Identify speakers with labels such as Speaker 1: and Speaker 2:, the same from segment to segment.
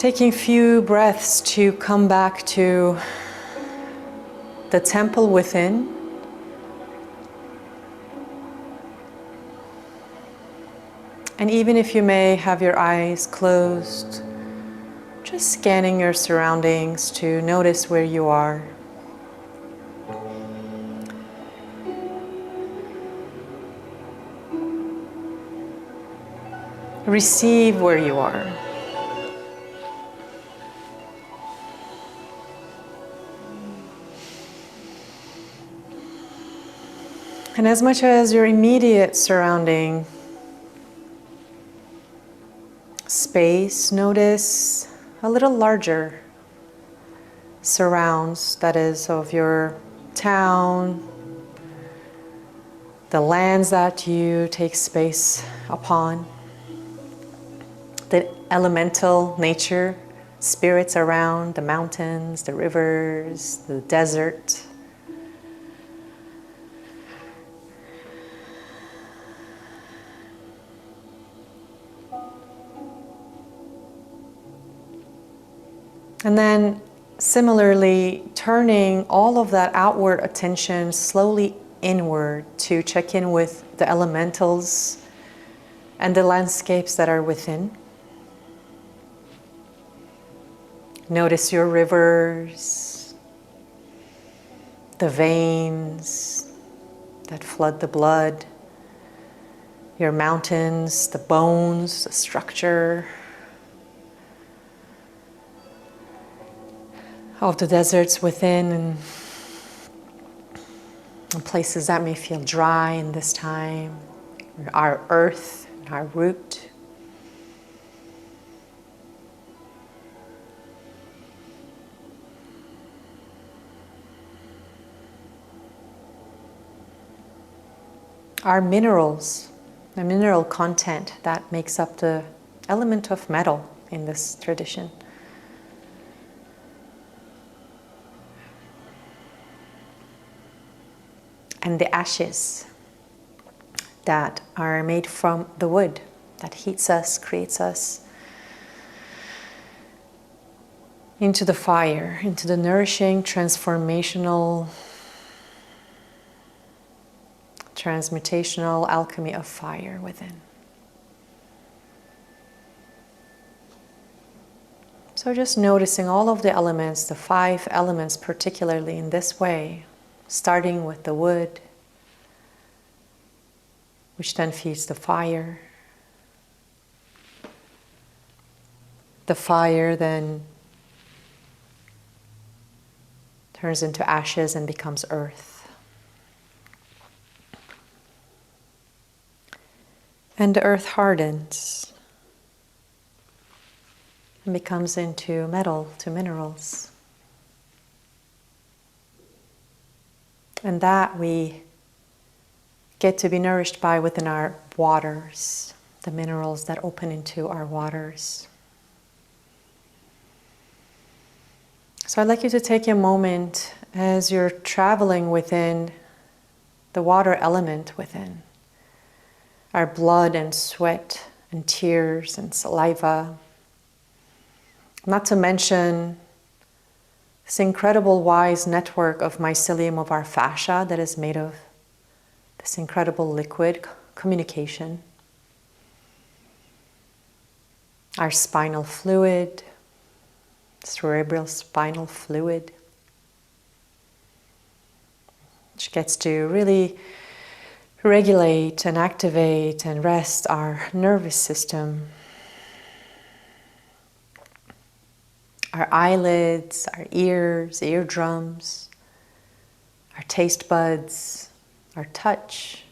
Speaker 1: Taking few breaths to come back to the temple within. And even if you may have your eyes closed, just scanning your surroundings to notice where you are. Receive where you are. And as much as your immediate surrounding space, notice a little larger surrounds, that is, of your town, the lands that you take space upon, the elemental nature, spirits around, the mountains, the rivers, the desert. And then similarly, turning all of that outward attention slowly inward to check in with the elementals and the landscapes that are within. Notice your rivers, the veins that flood the blood, your mountains, the bones, the structure of the deserts within, and places that may feel dry in this time, our earth, our root. Our minerals, the mineral content that makes up the element of metal in this tradition. And the ashes that are made from the wood that heats us, creates us, into the fire, into the nourishing, transformational, transmutational alchemy of fire within. So just noticing all of the elements, the 5 elements particularly in this way, starting with the wood, which then feeds the fire. The fire then turns into ashes and becomes earth. And the earth hardens and becomes into metal, to minerals. And that we get to be nourished by within our waters, the minerals that open into our waters. So I'd like you to take a moment as you're traveling within the water element within, our blood and sweat and tears and saliva, not to mention this incredible wise network of mycelium of our fascia that is made of this incredible liquid communication. Our spinal fluid, cerebral spinal fluid, which gets to really regulate and activate and rest our nervous system. Our eyelids, our ears, eardrums, our taste buds, our touch,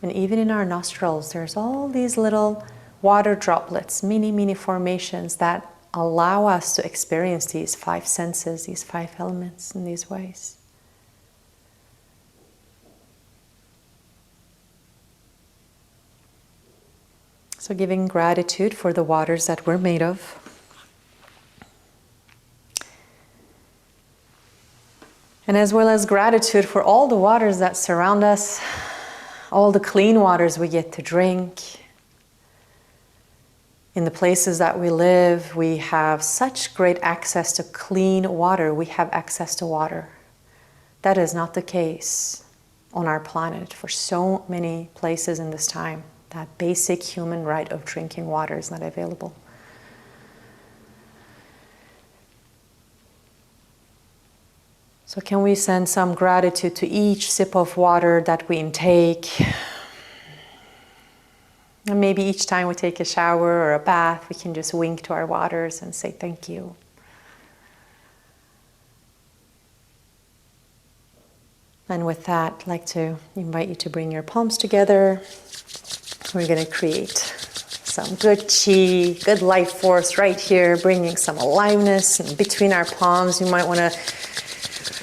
Speaker 1: and even in our nostrils, there's all these little water droplets, mini formations that allow us to experience these 5 senses, these 5 elements in these ways. So giving gratitude for the waters that we're made of. And as well as gratitude for all the waters that surround us, all the clean waters we get to drink, In the places that we live, we have such great access to clean water. We have access to water. That is not the case on our planet for so many places in this time. That basic human right of drinking water is not available. So can we send some gratitude to each sip of water that we intake? And maybe each time we take a shower or a bath, we can just wink to our waters and say thank you. And with that, I'd like to invite you to bring your palms together. We're going to create some good chi, good life force right here, bringing some aliveness in between our palms. You might want to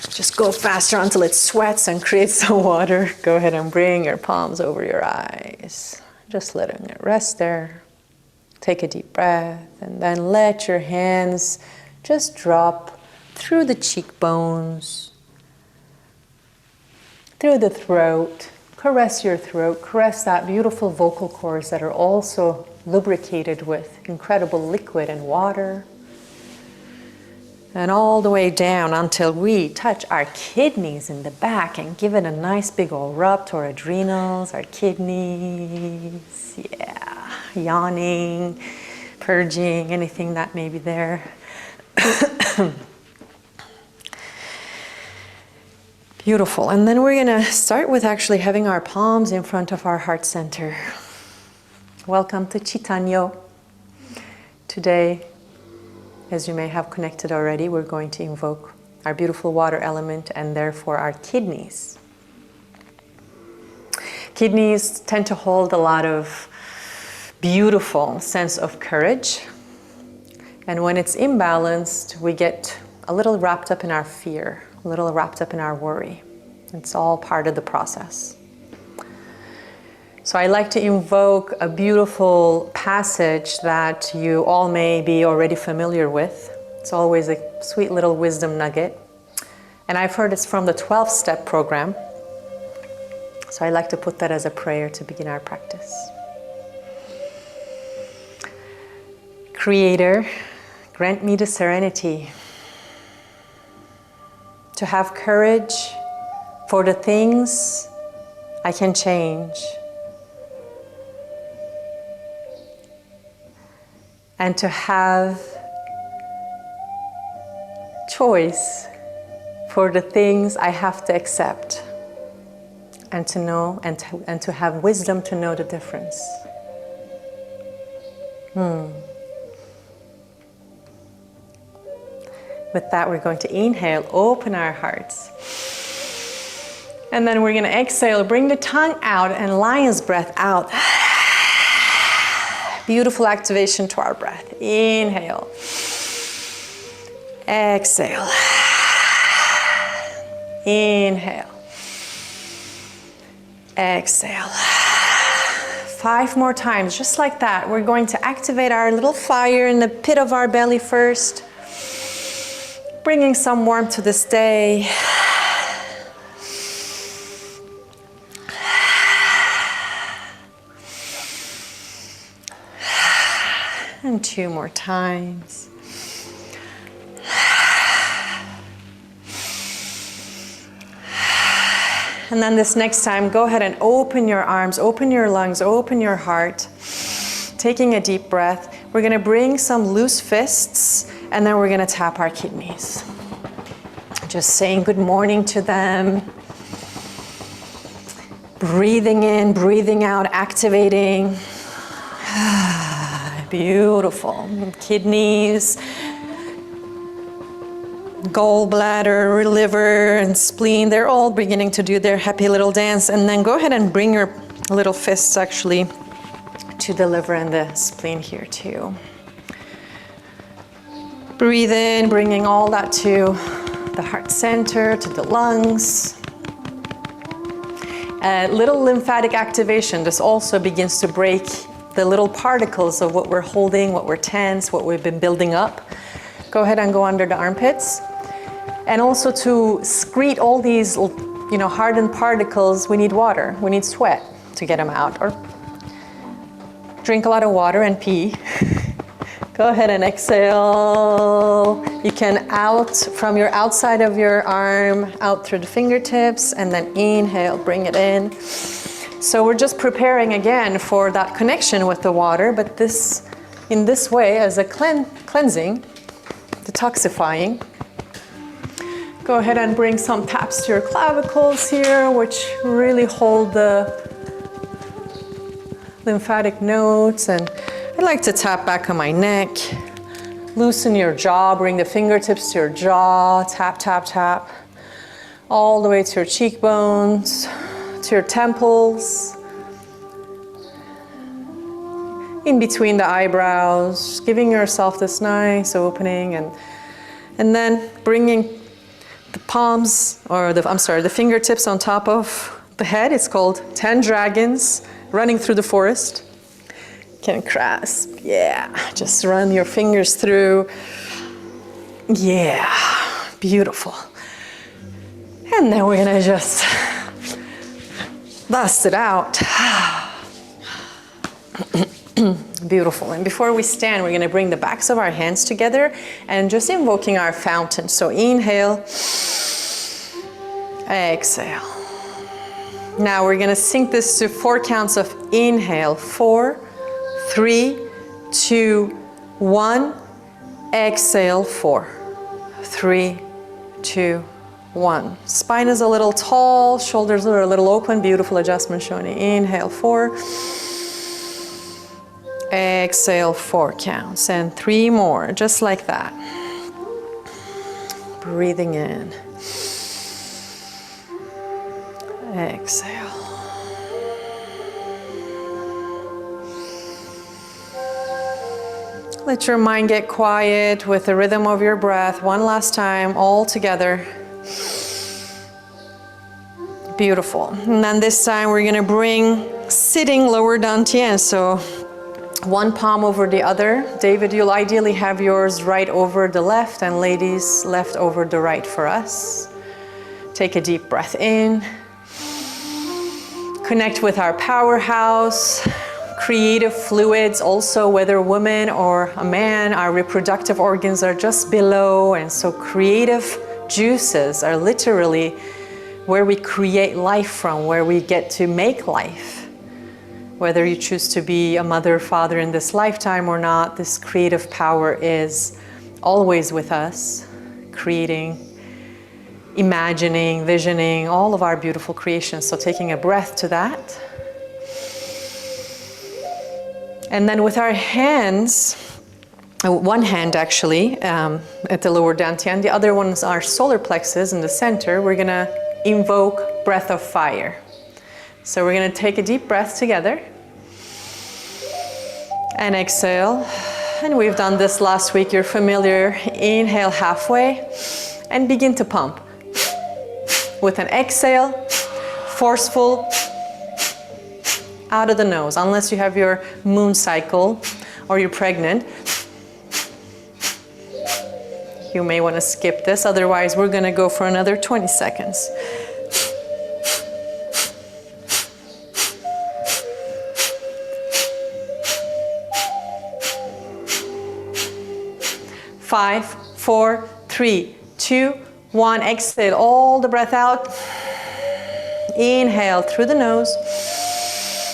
Speaker 1: just go faster until it sweats and create some water. Go ahead and bring your palms over your eyes. Just letting it rest there. Take a deep breath and then let your hands just drop through the cheekbones, through the throat. Caress your throat, caress that beautiful vocal cords that are also lubricated with incredible liquid and water. And all the way down until we touch our kidneys in the back and give it a nice big old rub to our adrenals, our kidneys. Yeah, yawning, purging, anything that may be there. Beautiful. And then we're going to start with actually having our palms in front of our heart center. Welcome to QiTanYo. Today, as you may have connected already, we're going to invoke our beautiful water element and therefore our kidneys. Kidneys tend to hold a lot of beautiful sense of courage. And when it's imbalanced, we get a little wrapped up in our fear, a little wrapped up in our worry. It's all part of the process. So I like to invoke a beautiful passage that you all may be already familiar with. It's always a sweet little wisdom nugget. And I've heard it's from the 12-step program. So I like to put that as a prayer to begin our practice. Creator, grant me the serenity to have courage for the things I can change, and to have choice for the things I have to accept, and to know and to have wisdom to know the difference. With that, we're going to inhale, open our hearts. And then we're going to exhale, bring the tongue out and lion's breath out. Beautiful activation to our breath. Inhale. Exhale. Inhale. Exhale. 5 more times, just like that. We're going to activate our little fire in the pit of our belly first, bringing some warmth to this day. And 2 more times. And then this next time, go ahead and open your arms, open your lungs, open your heart. Taking a deep breath. We're going to bring some loose fists, and then we're going to tap our kidneys. Just saying good morning to them. Breathing in, breathing out, activating. Beautiful. Kidneys, gallbladder, liver, and spleen, they're all beginning to do their happy little dance. And then go ahead and bring your little fists actually to the liver and the spleen here too. Breathe in, bringing all that to the heart center, to the lungs. A little lymphatic activation. This also begins to break the little particles of what we're holding, what we're tense, what we've been building up. Go ahead and go under the armpits. And also to excrete all these, hardened particles, we need water. We need sweat to get them out. Or drink a lot of water and pee. Go ahead and exhale. You can out from your outside of your arm, out through the fingertips, and then inhale, bring it in. So we're just preparing again for that connection with the water, but in this way as a cleansing, detoxifying. Go ahead and bring some taps to your clavicles here, which really hold the lymphatic nodes. And I like to tap back on my neck. Loosen your jaw, bring the fingertips to your jaw, tap, tap, tap, all the way to your cheekbones, to your temples, in between the eyebrows, giving yourself this nice opening, and then bringing the palms, or the fingertips on top of the head. It's called 10 dragons running through the forest. Can grasp, yeah. Just run your fingers through. Yeah, beautiful. And then we're gonna just bust it out. Beautiful. And before we stand, we're gonna bring the backs of our hands together and just invoking our fountain. So inhale, exhale. Now we're gonna sync this to 4 counts of inhale. 4, 3, 2, 1. Exhale, 4, 3, 2, 1. Spine is a little tall, shoulders are a little open. Beautiful adjustment showing. Inhale, 4. Exhale, 4 counts. And 3 more, just like that. Breathing in. Exhale. Let your mind get quiet with the rhythm of your breath. One last time, all together. Beautiful. And then this time we're gonna bring sitting lower dantian. So one palm over the other. David, you'll ideally have yours right over the left, and ladies, left over the right for us. Take a deep breath in. Connect with our powerhouse. Creative fluids, also whether woman or a man, our reproductive organs are just below, and so creative juices are literally where we create life from, where we get to make life. Whether you choose to be a mother, father in this lifetime or not, this creative power is always with us, creating, imagining, visioning, all of our beautiful creations. So taking a breath to that. And then with our hands, one hand actually at the lower dantian, the other one's our solar plexus in the center, we're gonna invoke breath of fire. So we're gonna take a deep breath together and exhale. And we've done this last week, you're familiar. Inhale halfway and begin to pump. With an exhale, forceful, out of the nose, unless you have your moon cycle or you're pregnant. You may want to skip this, otherwise we're going to go for another 20 seconds. Five, 4, 3, 2, 1. Exhale all the breath out. Inhale through the nose.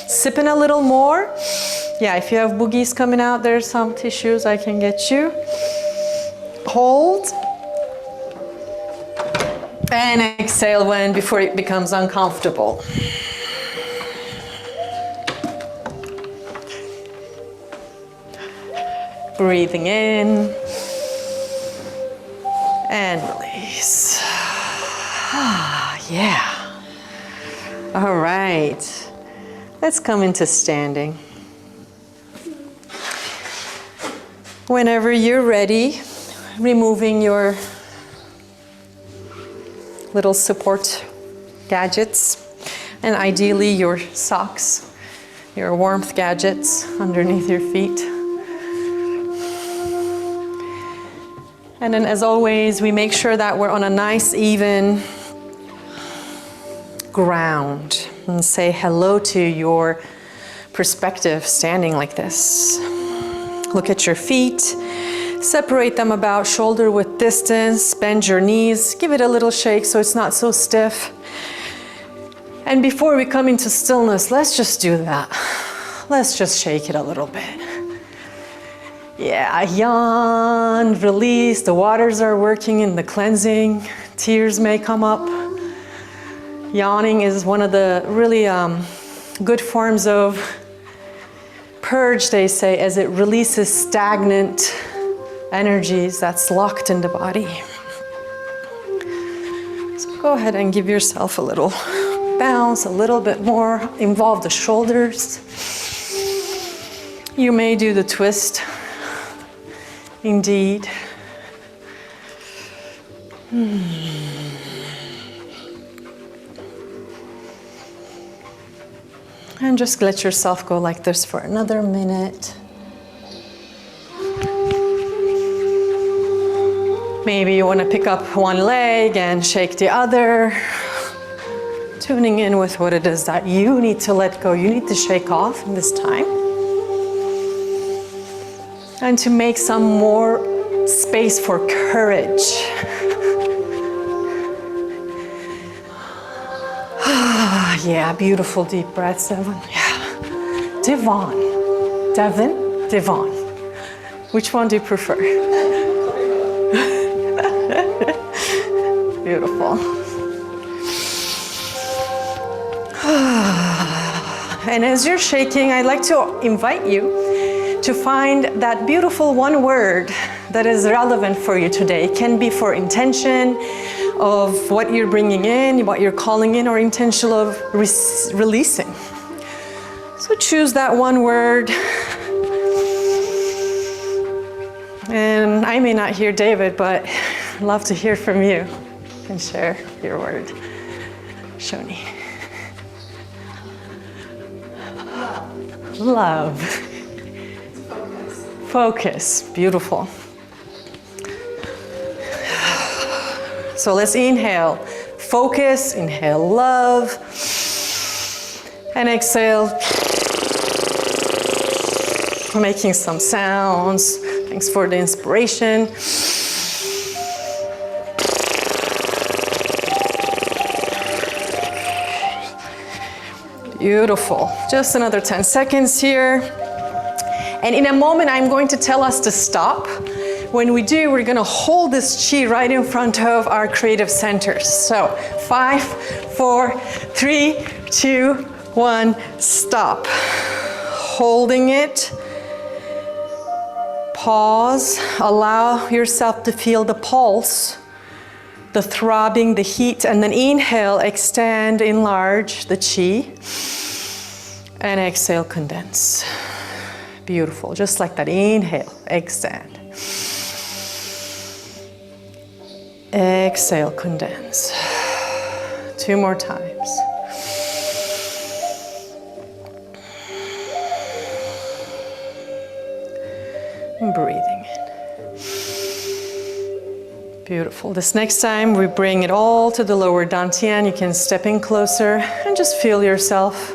Speaker 1: Sipping a little more. Yeah, if you have boogies coming out, there's some tissues I can get you. Hold. And exhale before it becomes uncomfortable. Breathing in. And release. Yeah. All right. Let's come into standing. Whenever you're ready, removing your little support gadgets, and ideally your socks, your warmth gadgets underneath your feet. And then as always, we make sure that we're on a nice, even ground. And say hello to your perspective standing like this. Look at your feet. Separate them about shoulder width distance. Bend your knees. Give it a little shake so it's not so stiff. And before we come into stillness, let's just do that. Let's just shake it a little bit. Yeah, yawn, release. The waters are working in the cleansing. Tears may come up. Yawning is one of the really good forms of purge, they say, as it releases stagnant energies that's locked in the body. So go ahead and give yourself a little bounce, a little bit more. Involve the shoulders. You may do the twist. Indeed. And just let yourself go like this for another minute. Maybe you want to pick up one leg and shake the other. Tuning in with what it is that you need to let go, you need to shake off in this time. And to make some more space for courage. Yeah, beautiful deep breaths, Devon. Yeah. Devon. Which one do you prefer? Beautiful. And as you're shaking, I'd like to invite you to find that beautiful one word that is relevant for you today. It can be for intention of what you're bringing in, what you're calling in, or intention of releasing. So choose that one word. And I may not hear David, but I'd love to hear from you and share your word. Shoni. Love. Focus. Beautiful. So let's inhale. Focus. Inhale love. And exhale. Making some sounds. Thanks for the inspiration. Beautiful. Just another 10 seconds here. And in a moment, I'm going to tell us to stop. When we do, we're going to hold this chi right in front of our creative centers. So 5, 4, 3, 2, 1, stop. Holding it. Pause. Allow yourself to feel the pulse, the throbbing, the heat, and then inhale, extend, enlarge the chi, and exhale, condense. Beautiful, just like that. Inhale, extend. Exhale, condense. 2 more times. And breathing in. Beautiful. This next time we bring it all to the lower dantian. You can step in closer and just feel yourself.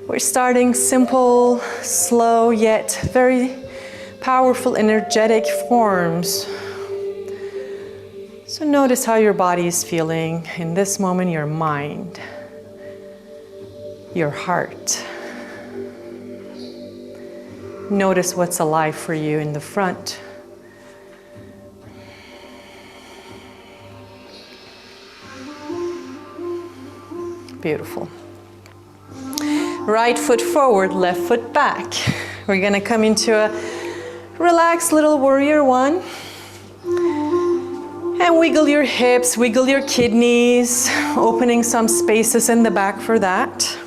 Speaker 1: We're starting simple, slow, yet very powerful, energetic forms. So notice how your body is feeling in this moment, your mind, your heart. Notice what's alive for you in the front. Beautiful. Right foot forward, left foot back. We're gonna come into a relaxed little warrior one. And wiggle your hips, wiggle your kidneys, opening some spaces in the back for that.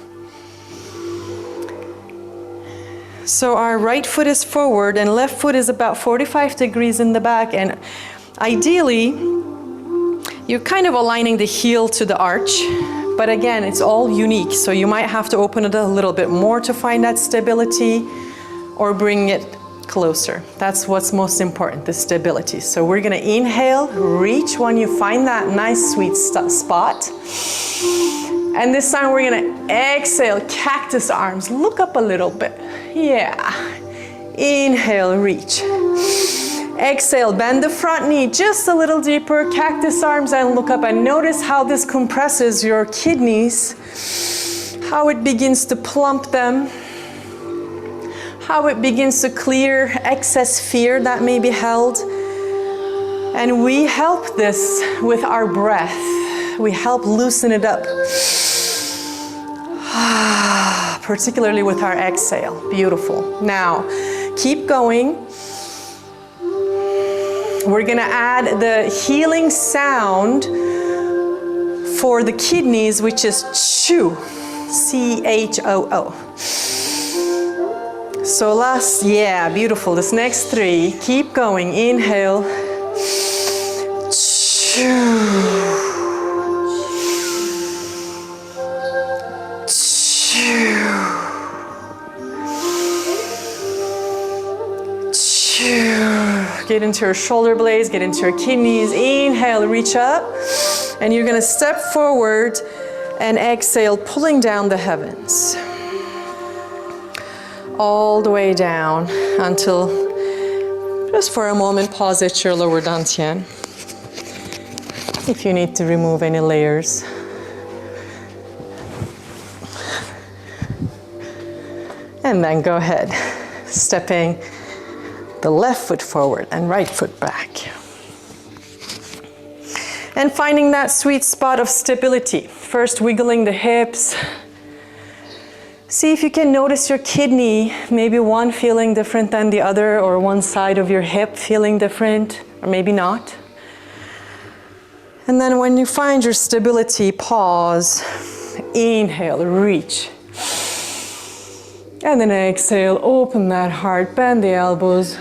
Speaker 1: So our right foot is forward and left foot is about 45 degrees in the back, and ideally, you're kind of aligning the heel to the arch, but again, it's all unique, so you might have to open it a little bit more to find that stability or bring it closer. That's what's most important, the stability. So we're gonna inhale, reach when you find that nice sweet spot. And this time we're gonna exhale, cactus arms, look up a little bit. Yeah. Inhale, reach. Exhale, bend the front knee just a little deeper, cactus arms, and look up, and notice how this compresses your kidneys, how it begins to plump them, how it begins to clear excess fear that may be held. And we help this with our breath. We help loosen it up, particularly with our exhale. Beautiful. Now, keep going. We're gonna add the healing sound for the kidneys, which is choo, C-H-O-O. So last, yeah, beautiful. This next three, keep going. Inhale, choo, choo, choo. Get into your shoulder blades, get into your kidneys. Inhale, reach up, and you're gonna step forward and exhale, pulling down the heavens. All the way down until, just for a moment, pause at your lower dantian. If you need to remove any layers. And then go ahead, stepping the left foot forward and right foot back. And finding that sweet spot of stability. First wiggling the hips. See if you can notice your kidney, maybe one feeling different than the other, or one side of your hip feeling different, or maybe not. And then when you find your stability, pause, inhale, reach. And then exhale, open that heart, bend the elbows,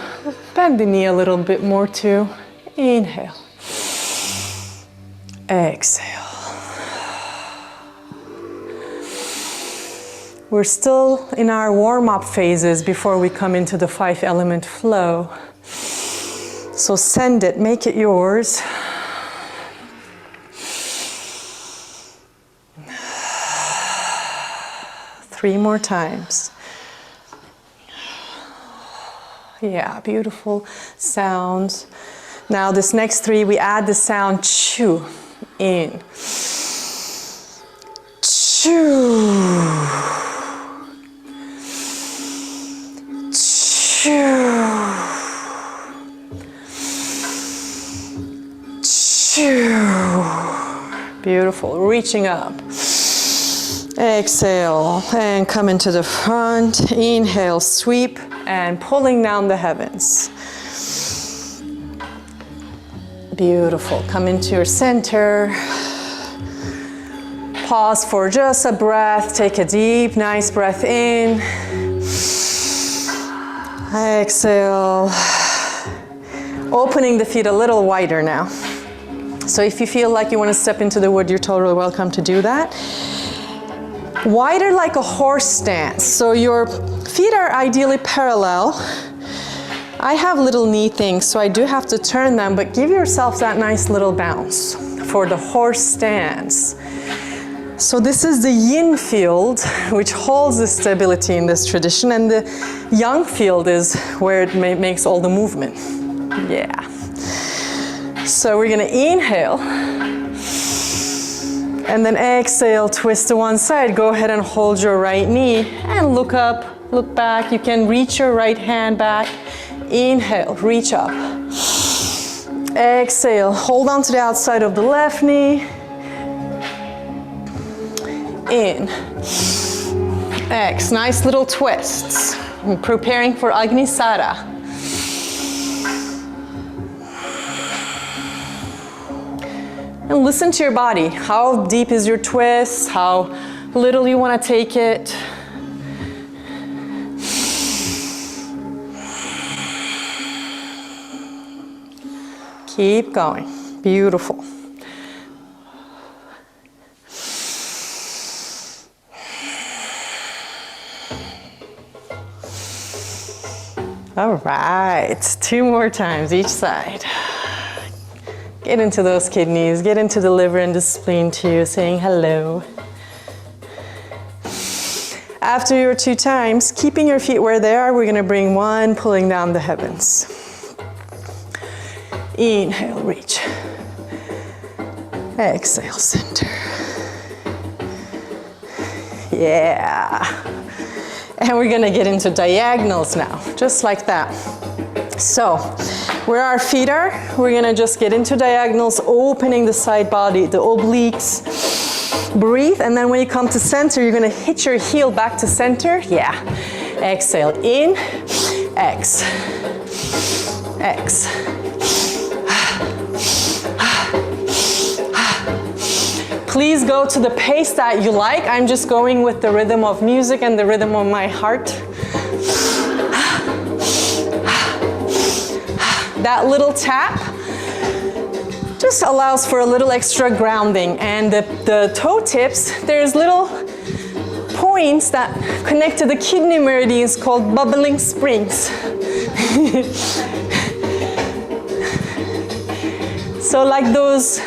Speaker 1: bend the knee a little bit more too. Inhale. Exhale. We're still in our warm-up phases before we come into the 5-element flow. So send it, make it yours. Three more times. Yeah, beautiful sounds. Now this next three, we add the sound chew in. Chew. Chew. Chew. Beautiful, reaching up. Exhale, and come into the front. Inhale, sweep, and pulling down the heavens. Beautiful, come into your center. Pause for just a breath. Take a deep, nice breath in. Exhale. Opening the feet a little wider now. So if you feel like you want to step into the wood, you're totally welcome to do that. Wider like a horse stance. So your feet are ideally parallel. I have little knee things, so I do have to turn them, but give yourself that nice little bounce for the horse stance. So this is the yin field, which holds the stability in this tradition, and the yang field is where it makes all the movement. Yeah. So we're gonna inhale, and then exhale, twist to one side. Go ahead and hold your right knee and look up, look back. You can reach your right hand back. Inhale, reach up. Exhale, hold on to the outside of the left knee. In. X, nice little twists. I'm preparing for agnisara. And listen to your body. How deep is your twist? How little you want to take it? Keep going. Beautiful. All right, 2 more times each side. Get into those kidneys, get into the liver and the spleen too, saying hello.
Speaker 2: After your 2 times, keeping your feet where they are, we're gonna bring 1, pulling down the heavens. Inhale, reach. Exhale, center. Yeah. And we're gonna get into diagonals now, just like that. So, where our feet are, we're gonna just get into diagonals, opening the side body, the obliques. Breathe, and then when you come to center, you're gonna hit your heel back to center. Yeah. Exhale, in, X, X. Please go to the pace that you like. I'm just going with the rhythm of music and the rhythm of my heart. That little tap just allows for a little extra grounding. And the toe tips, there's little points that connect to the kidney meridians called bubbling springs. So like those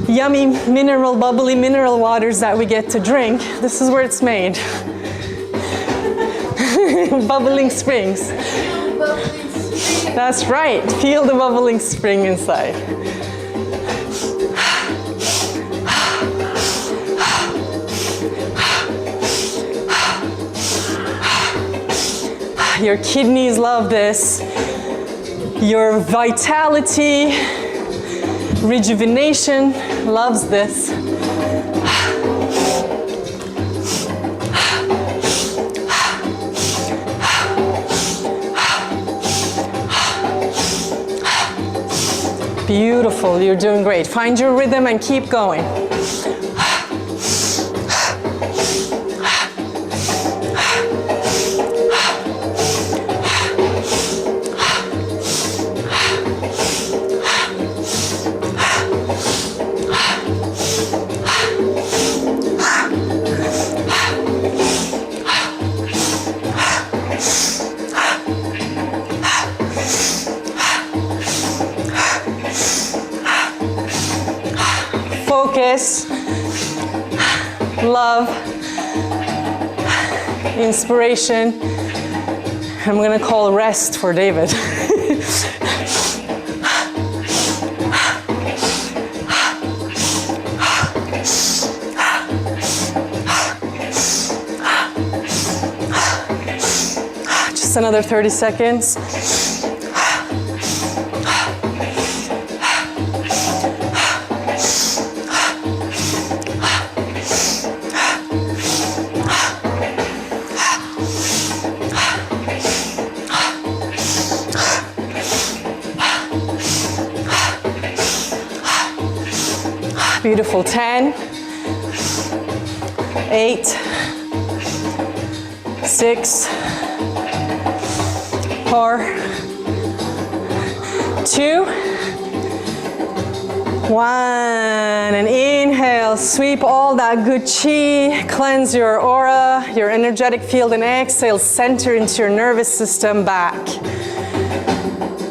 Speaker 2: yummy bubbly mineral waters that we get to drink, this is where it's made. Bubbling springs. That's right, feel the bubbling spring inside. Your kidneys love this. Your vitality, rejuvenation loves this. Beautiful, you're doing great. Find your rhythm and keep going. Focus, love, inspiration. I'm gonna call rest for David. Just another 30 seconds. Beautiful. 10, 8, 6, 4, 2, 1. And inhale, sweep all that good chi, cleanse your aura, your energetic field, and exhale, center into your nervous system back.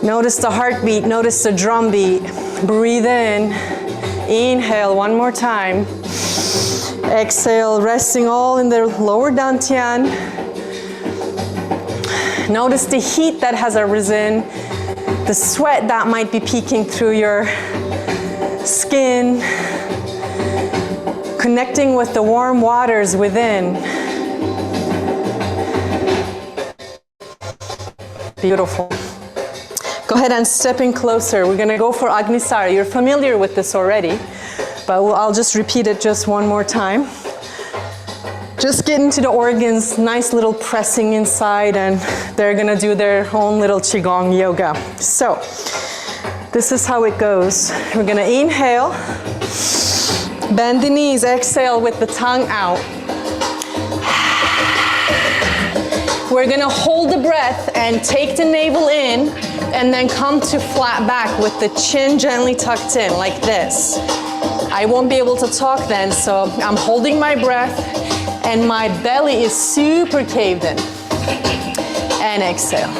Speaker 2: Notice the heartbeat, notice the drum beat. Breathe in. Inhale one more time. Exhale, resting all in the lower dantian. Notice the heat that has arisen, the sweat that might be peeking through your skin, connecting with the warm waters within. Beautiful. Go ahead and step in closer. We're gonna go for agnisara. You're familiar with this already, but I'll just repeat it just one more time. Just get into the organs, nice little pressing inside, and they're gonna do their own little qigong yoga. So, this is how it goes. We're gonna inhale, bend the knees, exhale with the tongue out. We're gonna hold the breath and take the navel in, and then come to flat back with the chin gently tucked in, like this. I won't be able to talk then, so I'm holding my breath, and my belly is super caved in. And exhale.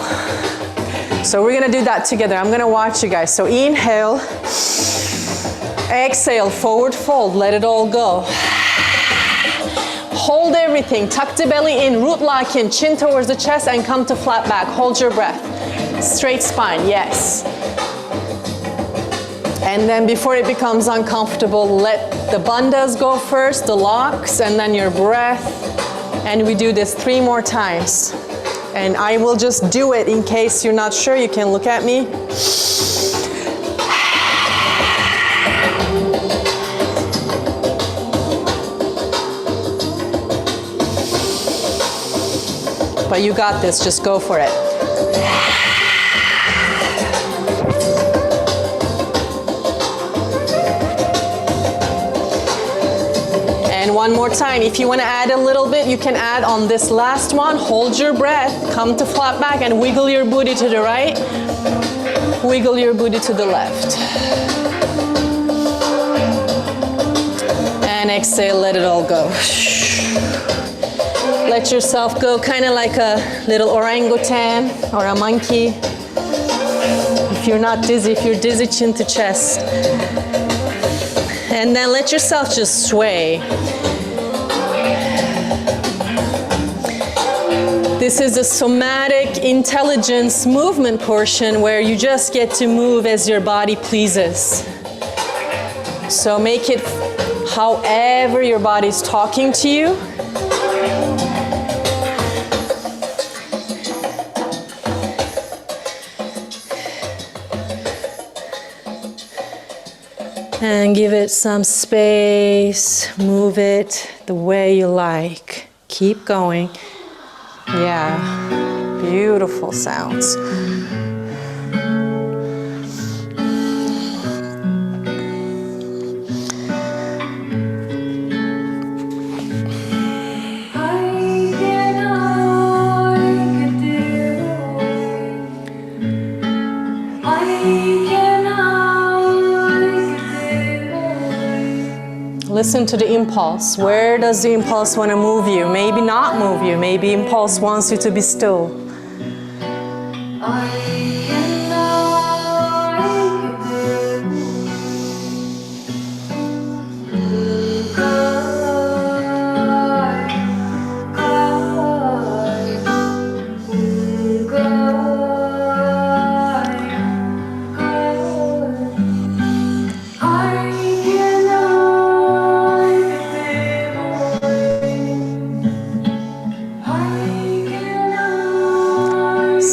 Speaker 2: So we're gonna do that together. I'm gonna watch you guys. So inhale, exhale, forward fold, let it all go. hold everything. Tuck the belly in, root lock in, chin towards the chest and come to flat back. Hold your breath. Straight spine, yes. And then before it becomes uncomfortable, let the bandhas go first, the locks, and then your breath. And we do this 3 more times. And I will just do it in case you're not sure. You can look at me. But you got this, just go for it. And one more time, if you want to add a little bit, you can add on this last one. Hold your breath, come to flat back and wiggle your booty to the right. Wiggle your booty to the left. And exhale, let it all go. Let yourself go, kind of like a little orangutan or a monkey. If you're not dizzy, if you're dizzy, chin to chest. And then let yourself just sway. This is the somatic intelligence movement portion where you just get to move as your body pleases. So make it however your body's talking to you. And give it some space, move it the way you like. Keep going. Yeah, beautiful sounds. Listen to the impulse. Where does the impulse want to move you? Maybe not move you. Maybe impulse wants you to be still.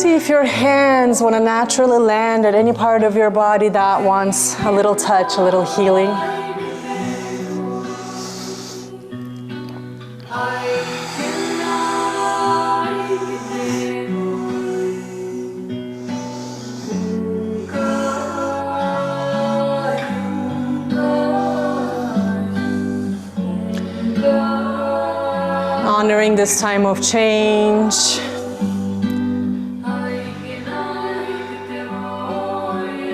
Speaker 2: If your hands want to naturally land at any part of your body that wants a little touch, a little healing. Honoring this time of change.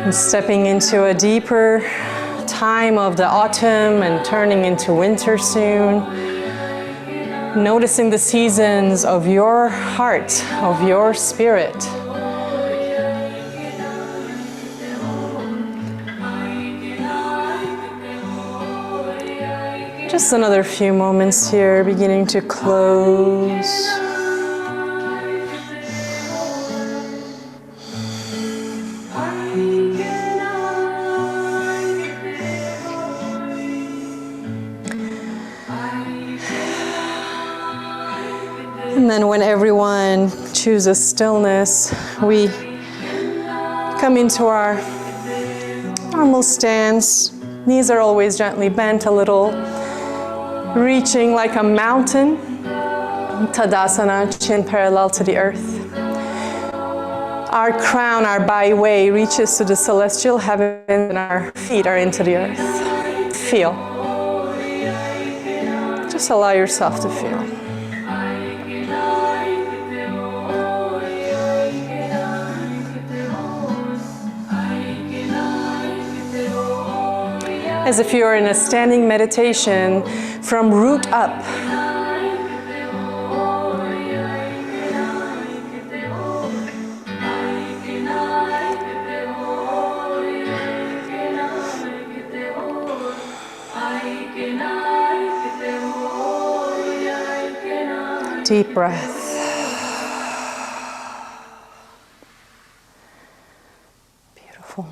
Speaker 2: And stepping into a deeper time of the autumn and turning into winter soon. Noticing the seasons of your heart, of your spirit. Just another few moments here, beginning to close. And then when everyone chooses stillness, we come into our normal stance. Knees are always gently bent a little, reaching like a mountain. Tadasana, chin parallel to the earth. Our crown, our wayi, reaches to the celestial heaven and our feet are into the earth. Feel. Just allow yourself to feel. As if you are in a standing meditation from root up.
Speaker 1: Deep breath. Beautiful.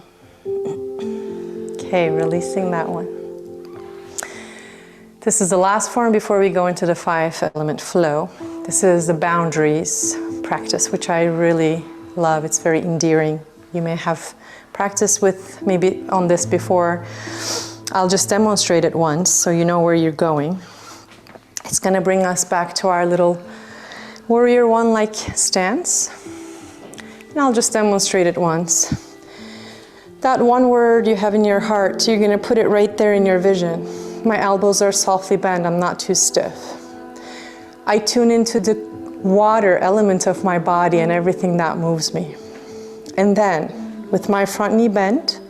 Speaker 1: Okay, releasing that one. This is the last form before we go into the 5-element flow. This is the boundaries practice, which I really love. It's very endearing. You may have practiced with maybe on this before. I'll just demonstrate it once so you know where you're going. It's going to bring us back to our little warrior one-like stance. And I'll just demonstrate it once. That one word you have in your heart, you're going to put it right there in your vision. My elbows are softly bent, I'm not too stiff. I tune into the water element of my body and everything that moves me. And then, with my front knee bent,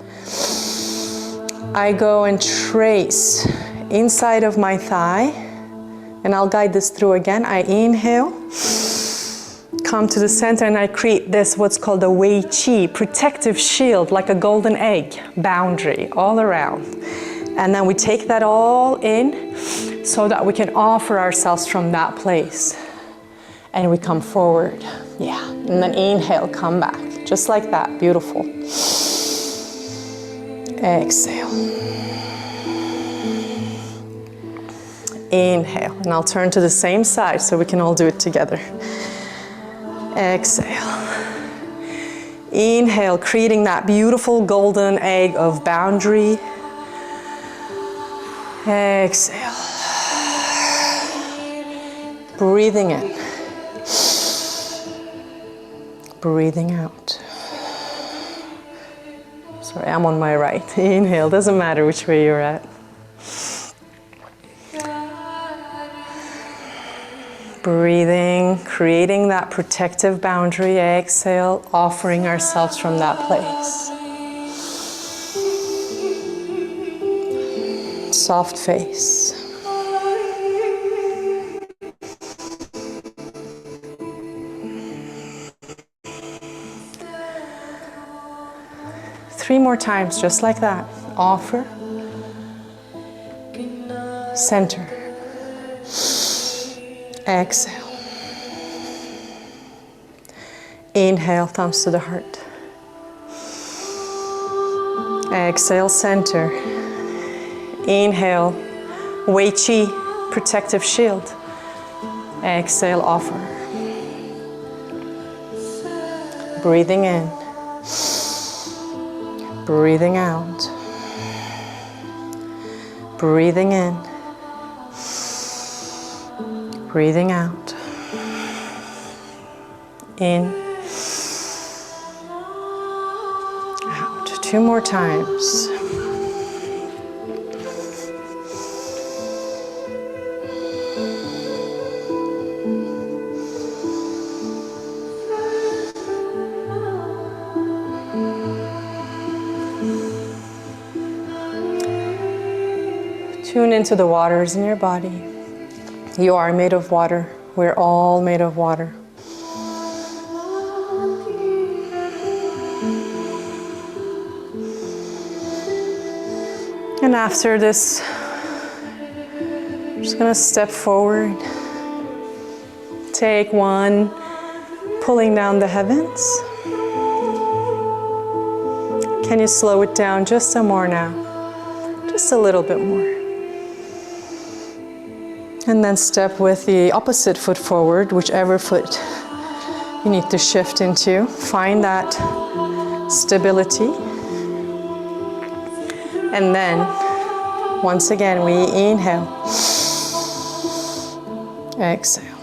Speaker 1: I go and trace inside of my thigh, and I'll guide this through again. I inhale, come to the center, and I create this, what's called a wayi, protective shield, like a golden egg, boundary all around. And then we take that all in so that we can offer ourselves from that place. And we come forward, yeah. And then inhale, come back, just like that, beautiful. Exhale. Inhale, and I'll turn to the same side so we can all do it together. Exhale. Inhale, creating that beautiful golden egg of boundary. Exhale. Breathing in. Breathing out. Sorry, I'm on my right. Inhale, doesn't matter which way you're at. Breathing, creating that protective boundary. Exhale, offering ourselves from that place. Soft face. Three more times, just like that. Offer. Center. Exhale. Inhale, thumbs to the heart. Exhale, center. Inhale, wayi, protective shield. Exhale, offer. Breathing in. Breathing out. Breathing in. Breathing out. In. Out. Two more times. Tune into the waters in your body. You are made of water. We're all made of water. And after this, I'm just going to step forward. Take one, pulling down the heavens. Can you slow it down just some more now? Just a little bit more. And then step with the opposite foot forward, whichever foot you need to shift into. Find that stability. And then, once again, we inhale. Exhale.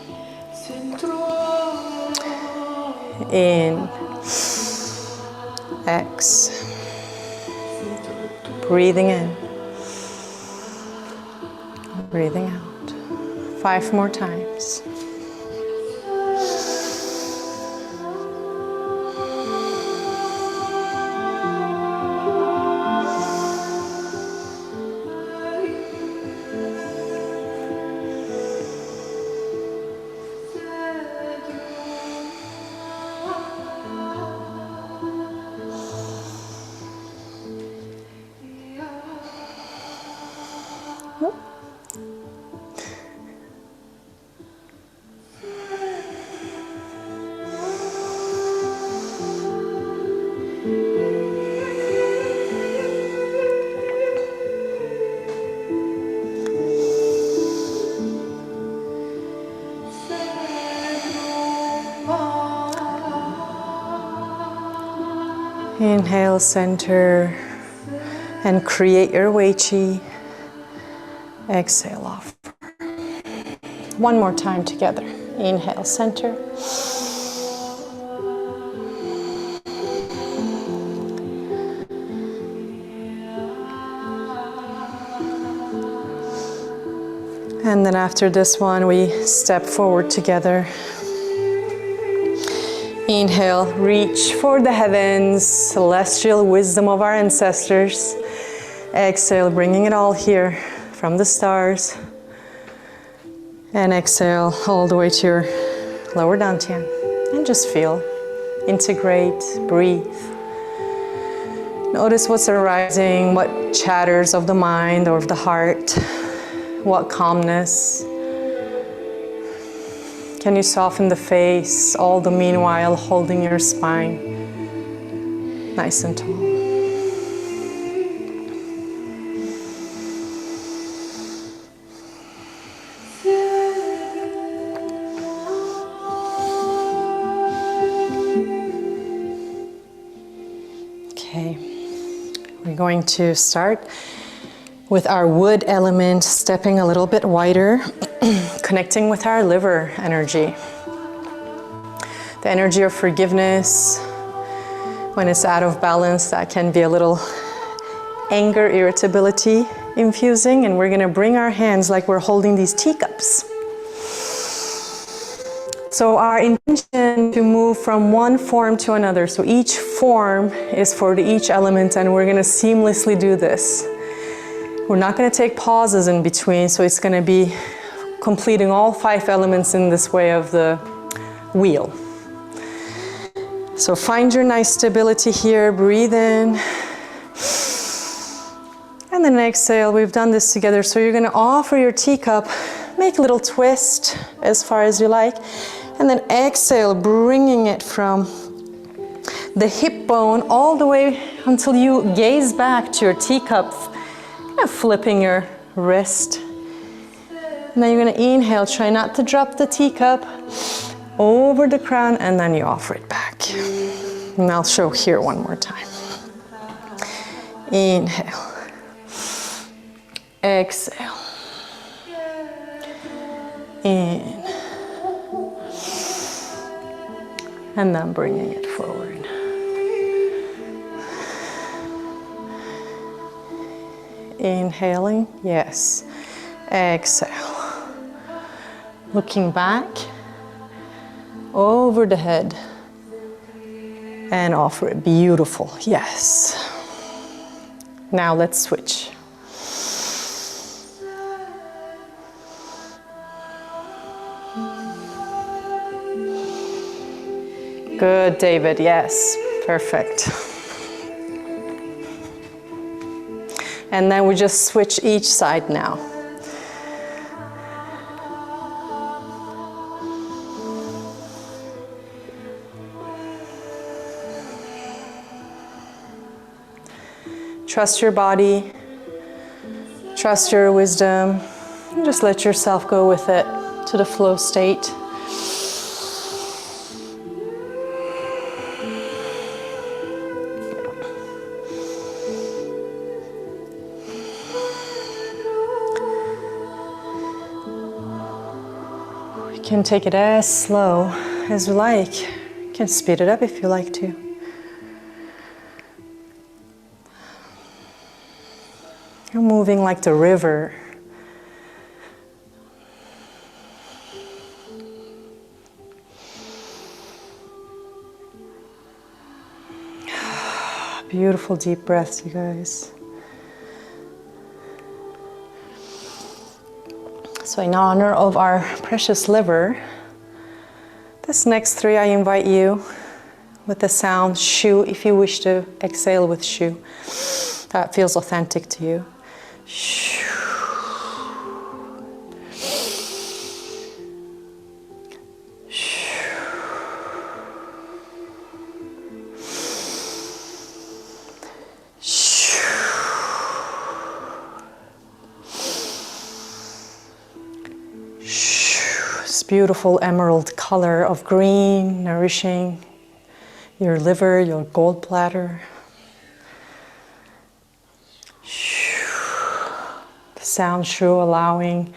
Speaker 1: In. Exhale. Breathing in. Breathing out. 5 more times.
Speaker 2: Inhale, center, and create your wayi. Exhale, off. One more time together. Inhale, center. And then after this one, we step forward together. Inhale, reach for the heavens, celestial wisdom of our ancestors. Exhale, bringing it all here from the stars. And exhale all the way to your lower dantian. And just feel, integrate, breathe. Notice what's arising, what chatters of the mind or of the heart, what calmness. Can you soften the face, all the meanwhile holding your spine nice and tall? Okay, we're going to start with our wood element, stepping a little bit wider, connecting with our liver energy. The energy of forgiveness. When it's out of balance, that can be a little anger, irritability infusing, and we're gonna bring our hands like we're holding these teacups. So our intention to move from one form to another. So each form is for each element, and we're gonna seamlessly do this. We're not going to take pauses in between, so it's going to be completing all 5 elements in this way of the wheel. So find your nice stability here, breathe in. And then exhale, we've done this together. So you're going to offer your teacup, make a little twist as far as you like, and then exhale, bringing it from the hip bone all the way until you gaze back to your teacup, flipping your wrist. And then you're going to inhale, try not to drop the teacup over the crown, and then you offer it back. And I'll show here one more time. Inhale. Exhale. In. And then bringing it forward. Inhaling, yes. Exhale. Looking back, over the head, and offer it. Beautiful, yes. Now let's switch. Good, David, yes, perfect. And then we just switch each side now. Trust your body, trust your wisdom, and just let yourself go with it to the flow state. You can take it as slow as you like. You can speed it up if you like to. You're moving like the river. Beautiful deep breaths, you guys. So in honor of our precious liver, this next 3 I invite you with the sound shu, if you wish to exhale with shu. That feels authentic to you. Shu. Beautiful emerald color of green, nourishing.
Speaker 1: your liver, your gallbladder. The sound shu allowing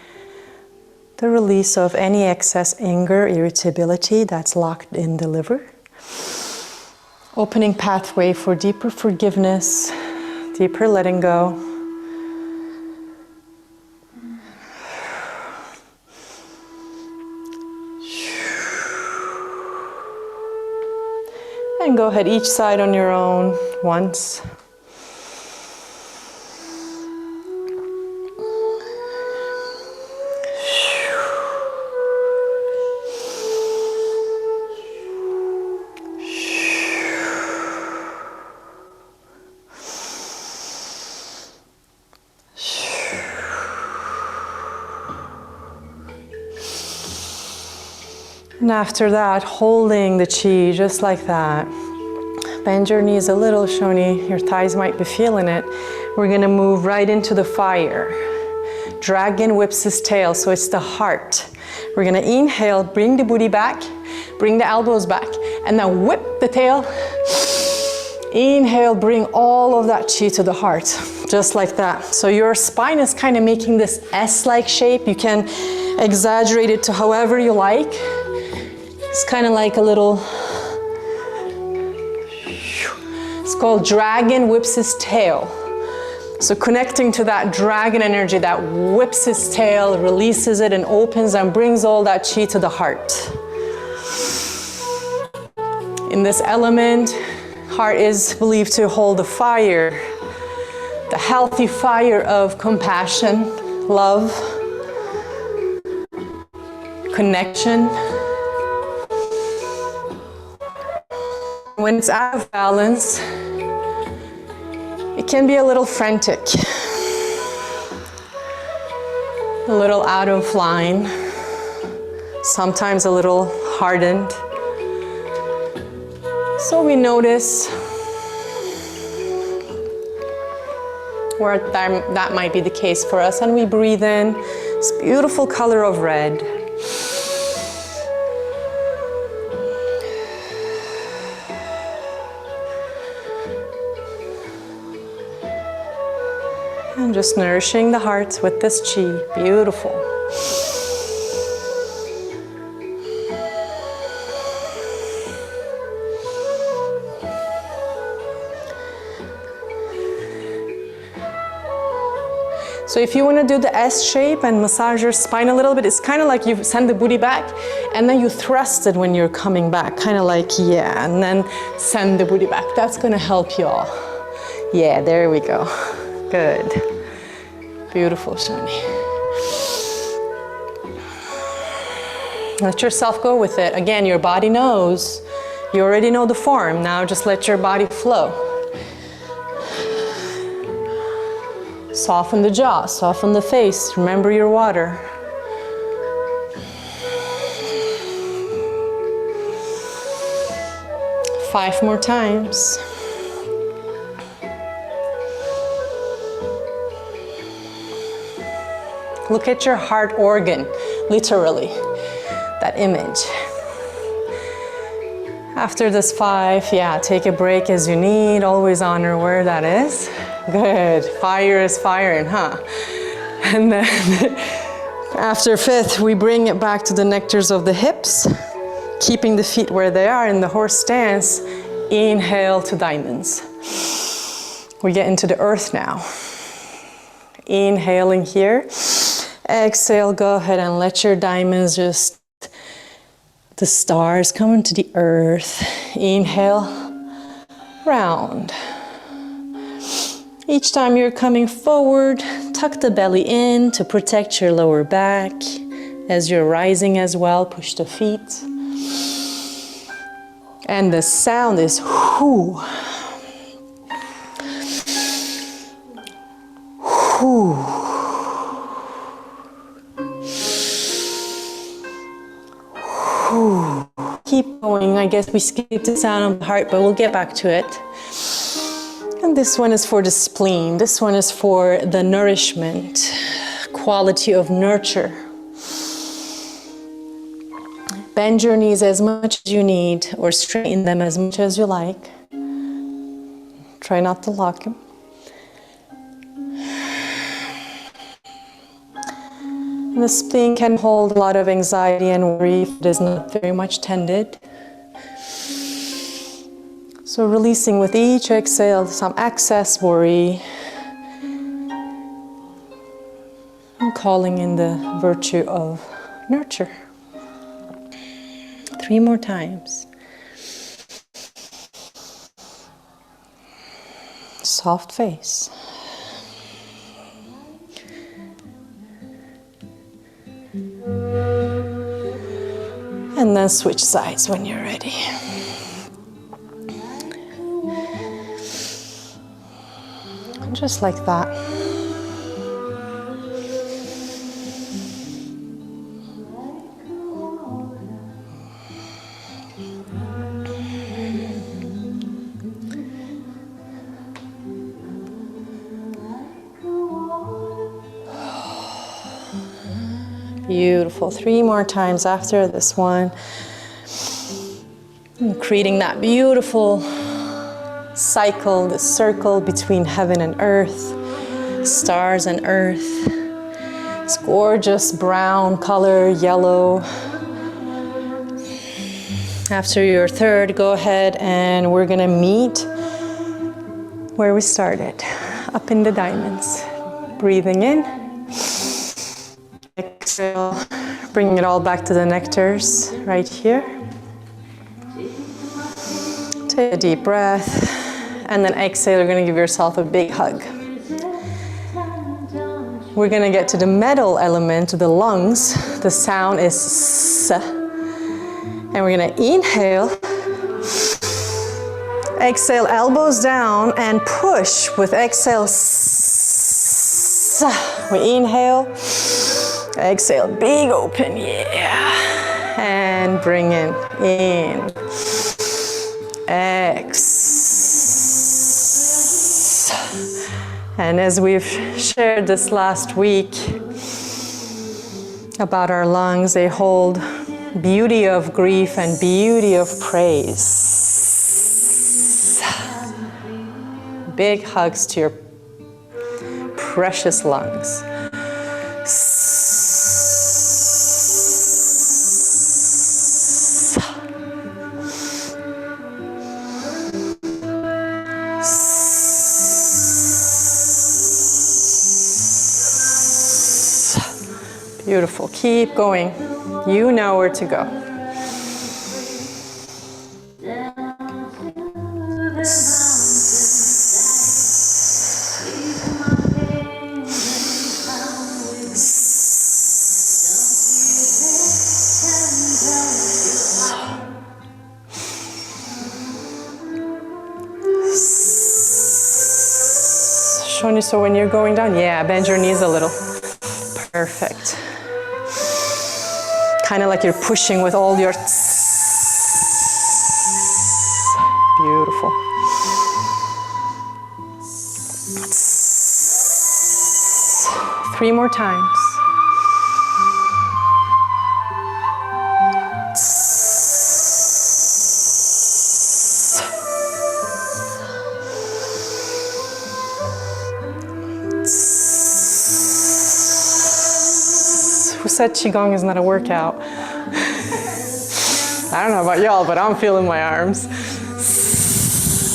Speaker 1: the release of any excess anger, irritability that's locked in the liver. Opening pathway for deeper forgiveness, deeper letting go. And go ahead each side on your own once. And after that, holding the chi just like that. Bend your knees a little, Shoni. Your thighs might be feeling it. We're gonna move right into the fire. Dragon whips his tail, so it's the heart. We're gonna inhale, bring the booty back, bring the elbows back, and then whip the tail. Inhale, bring all of that chi to the heart, just like that. So your spine is kind of making this S-like shape. You can exaggerate it to however you like. It's kind of like a little, it's called dragon whips his tail. So connecting to that dragon energy that whips his tail, releases it and opens and brings all that chi to the heart. In this element, heart is believed to hold the fire, the healthy fire of compassion, love, connection. When it's out of balance, it can be a little frantic, a little out of line, sometimes a little hardened. So we notice where that might be the case for us, and we breathe in this beautiful color of red. And just nourishing the heart with this chi. Beautiful. So if you want to do the S shape and massage your spine a little bit, it's kind of like you send the booty back and then you thrust it when you're coming back. Kind of like, yeah, and then send the booty back. That's going to help you all. Yeah, there we go. Good. Beautiful, Shani. Let yourself go with it. Again, your body knows. You already know the form. Now just let your body flow. Soften the jaw, soften the face. Remember your water. Five more times. Look at your heart organ, literally, that image. After this 5, yeah, take a break as you need. Always honor where that is. Good. Fire is firing, huh? And then after 5th, we bring it back to the nectars of the hips, keeping the feet where they are in the horse stance. Inhale to diamonds. We get into the earth now. Inhaling here. Exhale, go ahead and let your diamonds just, the stars come into the earth. Inhale, round. Each time you're coming forward, tuck the belly in to protect your lower back. As you're rising as well, push the feet. And the sound is whoo. Whoo. Keep going. I guess we skipped the sound of the heart, but we'll get back to it. And this one is for the spleen. This one is for the nourishment, quality of nurture.
Speaker 2: Bend your knees as much as you need, or straighten them as much as you like. Try not to lock them. The spleen can hold a lot of anxiety and worry if it is not very much tended. So releasing with each exhale some excess worry. And calling in the virtue of nurture. 3 more times. Soft face. And then switch sides when you're ready. Just like that. Beautiful. 3 more times after this one. And creating that beautiful cycle, the circle between heaven and earth, stars and earth. It's gorgeous brown color, yellow. After your third, go ahead and we're gonna meet where we started, up in the diamonds. Breathing in. Exhale, bringing it all back to the nectars right here. Take a deep breath, and then exhale, you're gonna give yourself a big hug. We're gonna get to the metal element, the lungs. The sound is S. And we're gonna inhale. Exhale, elbows down, and push with exhale. S. We inhale. Exhale, big open, yeah. And bring in. X. And as we've shared this last week about our lungs, they hold beauty of grief and beauty of praise. Big hugs to your precious lungs. Beautiful. Keep going. You know where to go. Shoni, so when you're going down, yeah, bend your knees a little. Perfect. Kind of like you're pushing with all your beautiful. 3 more times. Who said Qigong is not a workout? I don't know about y'all, but I'm feeling my arms.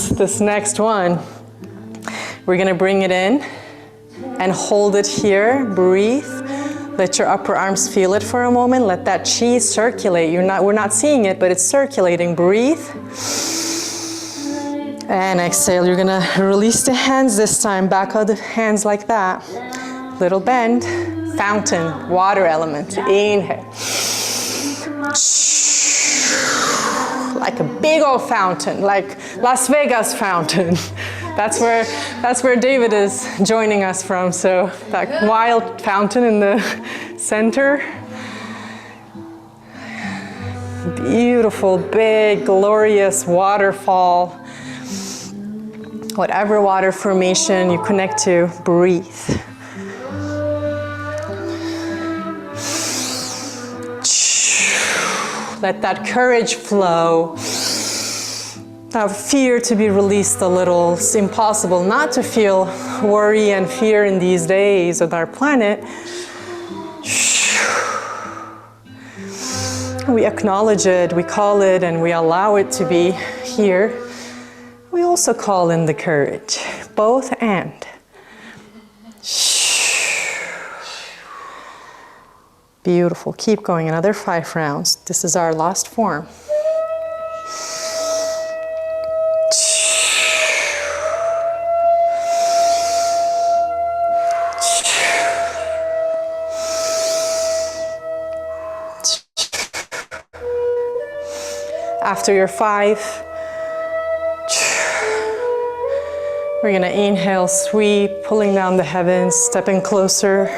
Speaker 2: This next one, we're gonna bring it in and hold it here, breathe. Let your upper arms feel it for a moment. Let that chi circulate. We're not seeing it, but it's circulating. Breathe. And exhale, you're gonna release the hands this time, back of the hands like that. Little bend. Fountain, water element. Inhale. Like a big old fountain, like Las Vegas fountain. That's where David is joining us from. So that wild fountain in the center. Beautiful, big, glorious waterfall. Whatever water formation you connect to, breathe. Let that courage flow. That fear to be released a little. It's impossible not to feel worry and fear in these days of our planet. We acknowledge it, we call it, and we allow it to be here. We also call in the courage, both and. Beautiful, keep going, another 5 rounds. This is our last form. After your 5, we're gonna inhale, sweep, pulling down the heavens, stepping closer.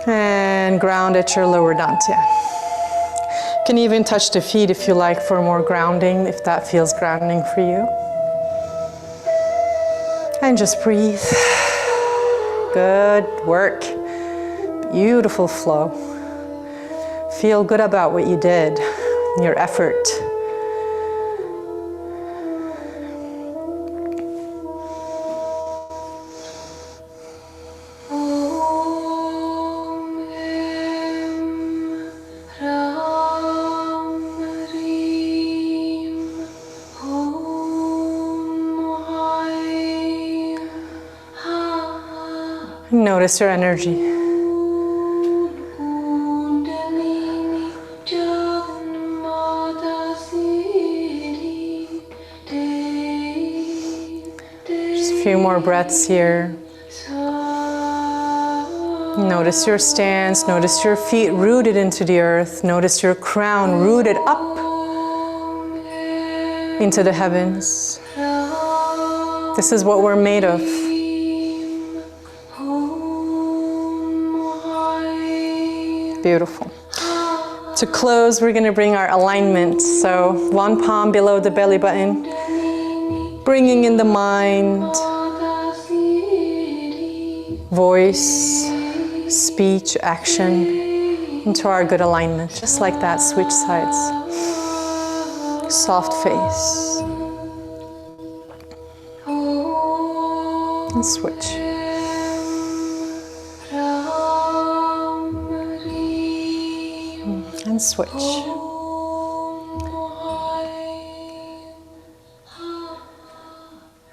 Speaker 2: And ground at your lower dantian. You can even touch the feet if you like for more grounding, if that feels grounding for you. And just breathe. Good work. Beautiful flow. Feel good about what you did, your effort. Notice your energy. Just a few more breaths here. Notice your stance, notice your feet rooted into the earth, notice your crown rooted up into the heavens. This is what we're made of. Beautiful. To close, we're going to bring our alignment. So 1 palm below the belly button, bringing in the mind, voice, speech, action into our good alignment. Just like that, switch sides. Soft face. And switch. And switch.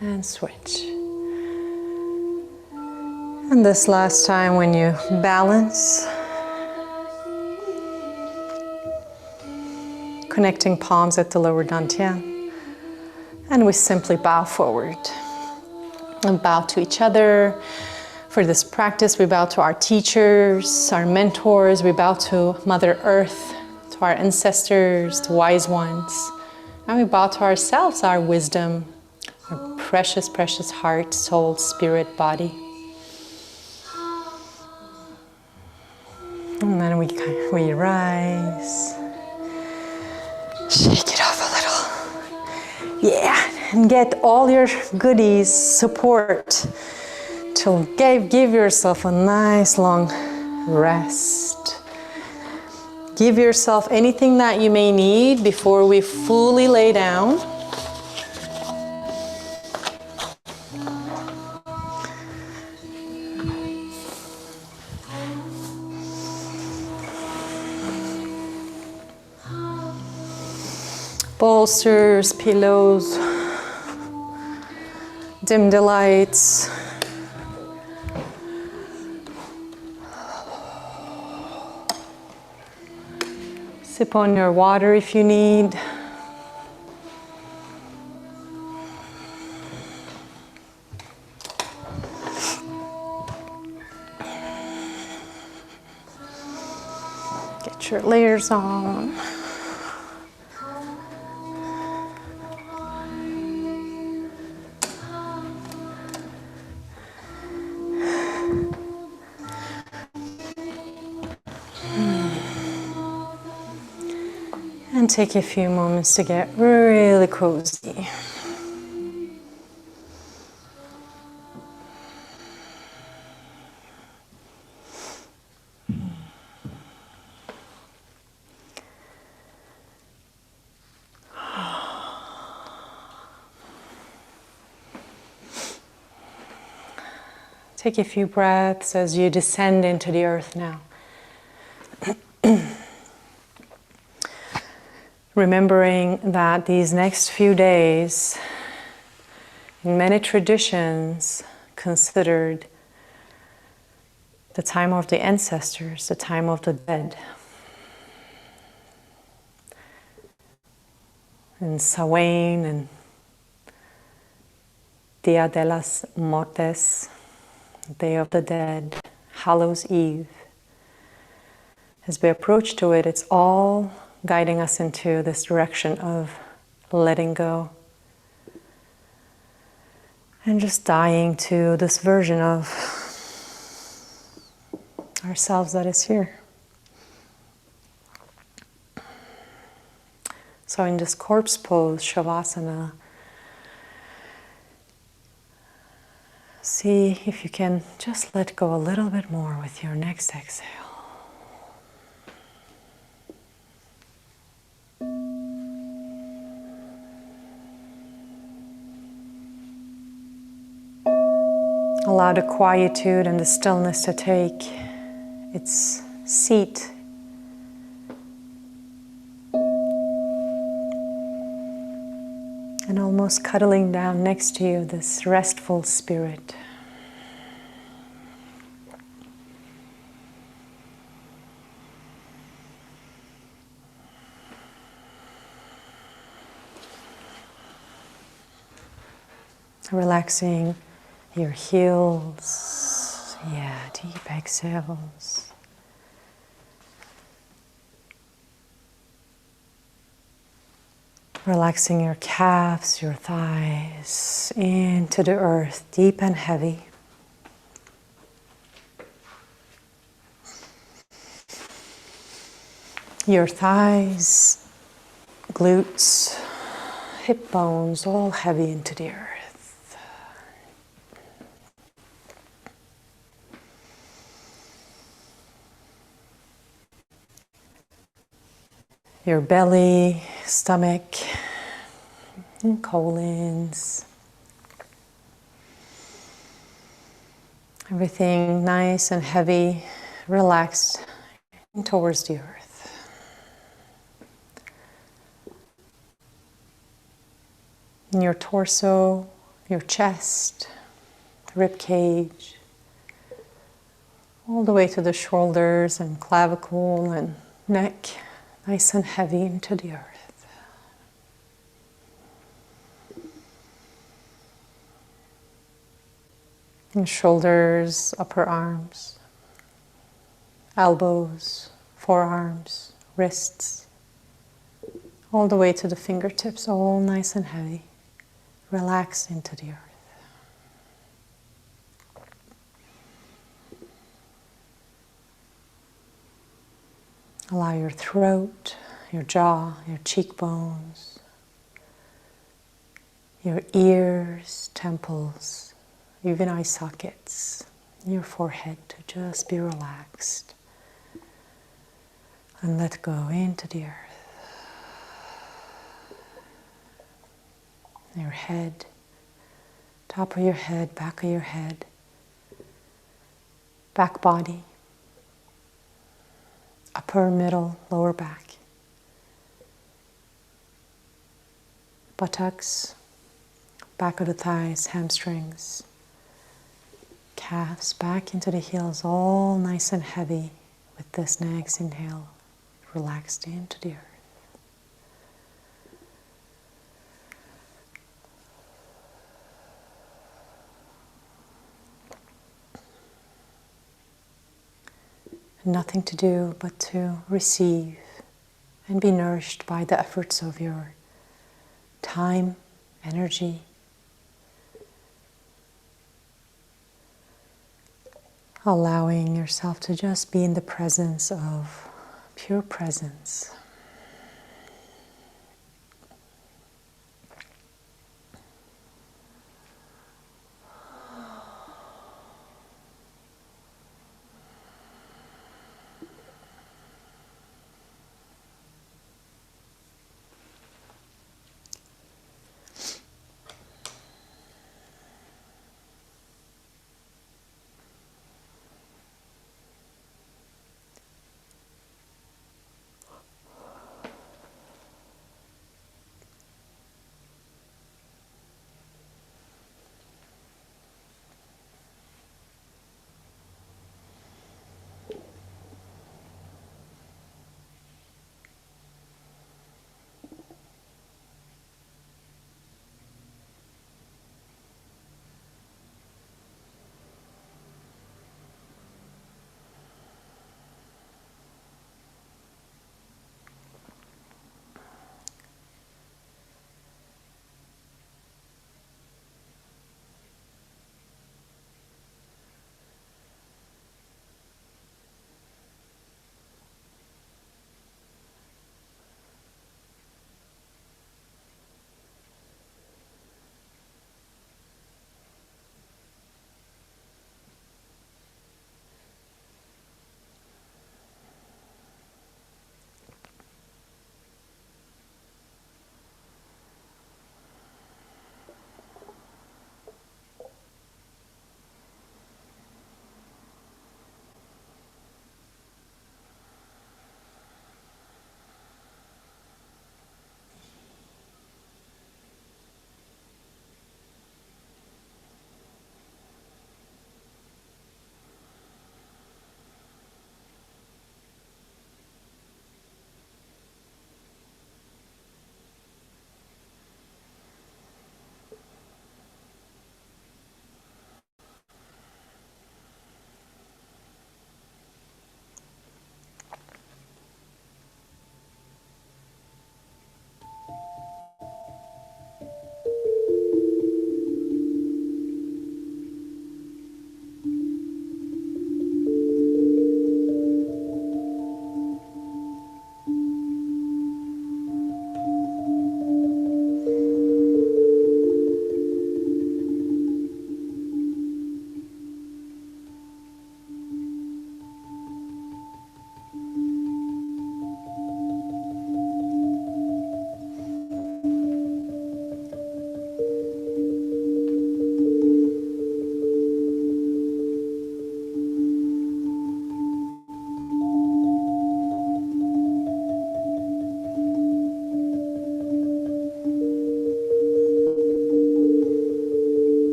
Speaker 2: And switch. And this last time when you balance, connecting palms at the lower dantian, and we simply bow forward and bow to each other. For this practice, we bow to our teachers, our mentors, we bow to Mother Earth, to our ancestors, the wise ones, and we bow to ourselves, our wisdom, our precious, precious heart, soul, spirit, body. And then we rise, shake it off a little. Yeah, and get all your goodies, support, to give yourself a nice long rest. Give yourself anything that you may need before we fully lay down. Bolsters, pillows, dim the lights. Sip on your water if you need. Get your layers on. And take a few moments to get really cozy.
Speaker 1: Take a few breaths as you descend into the earth now. Remembering that these next few days, in many traditions, considered the time of the ancestors, the time of the dead. In Samhain and Dia de las Mortes, Day of the Dead, Hallows Eve. As we approach to it, it's all guiding us into this direction of letting go and just dying to this version of ourselves that is here. So in this corpse pose, Shavasana, see if you can just let go a little bit more with your next exhale. Allow the quietude and the stillness to take its seat. And almost cuddling down next to you, this restful spirit. Relaxing your heels. Yeah, deep exhales. Relaxing your calves, your thighs into the earth, deep and heavy. Your thighs, glutes, hip bones, all heavy into the earth. Your belly, stomach, and colons. Everything nice and heavy, relaxed towards the earth. In your torso, your chest, rib cage, all the way to the shoulders and clavicle and neck. Nice and heavy into the earth. And shoulders, upper arms, elbows, forearms, wrists, all the way to the fingertips, all nice and heavy, relaxed into the earth. Allow your throat, your jaw, your cheekbones, your ears, temples, even eye sockets, your forehead to just be relaxed and let go into the earth. Your head, top of your head, back of your head, back body, upper, middle, lower back, buttocks, back of the thighs, hamstrings, calves, back into the heels, all nice and heavy with this next inhale, relaxed into the earth. Nothing to do but to receive and be nourished by the efforts of your time, energy. Allowing yourself to just be in the presence of pure presence.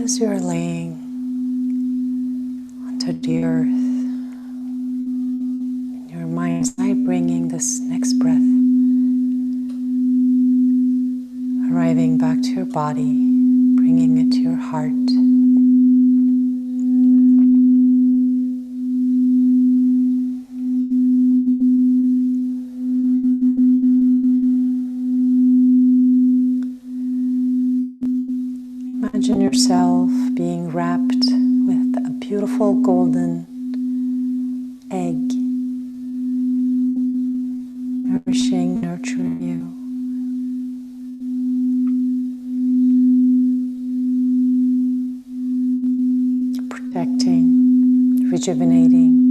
Speaker 1: as you're laying onto the earth, in your mind's eye, bringing this next breath, arriving back to your body, bringing it to your heart. Imagine yourself being wrapped with a beautiful golden egg, nourishing, nurturing you. Protecting, rejuvenating.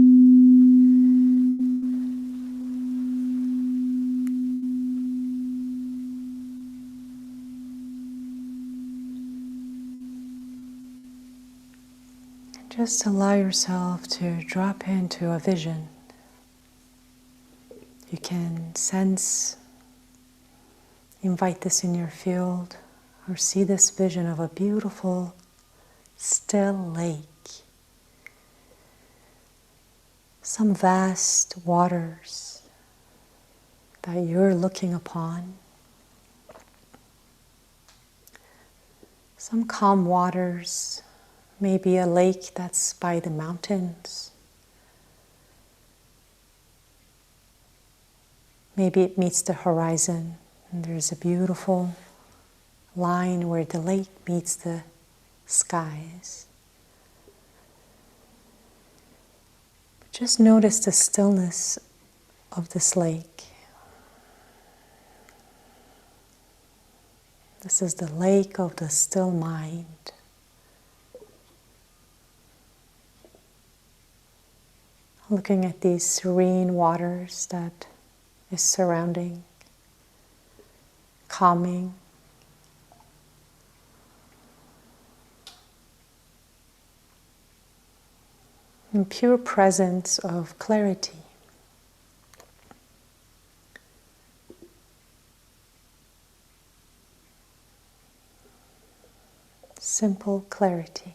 Speaker 1: Just allow yourself to drop into a vision. You can sense, invite this in your field, or see this vision of a beautiful, still lake. Some vast waters that you're looking upon. Some calm waters. Maybe a lake that's by the mountains. Maybe it meets the horizon and there's a beautiful line where the lake meets the skies. But just notice the stillness of this lake. This is the lake of the still mind. Looking at these serene waters that is surrounding, calming. In pure presence of clarity. Simple clarity.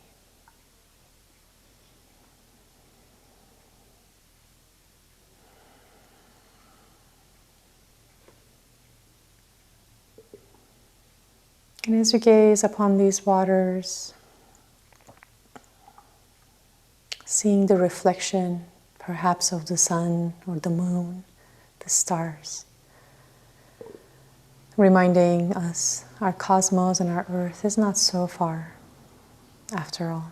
Speaker 1: And as you gaze upon these waters, seeing the reflection perhaps of the sun or the moon, the stars, reminding us our cosmos and our earth is not so far after all.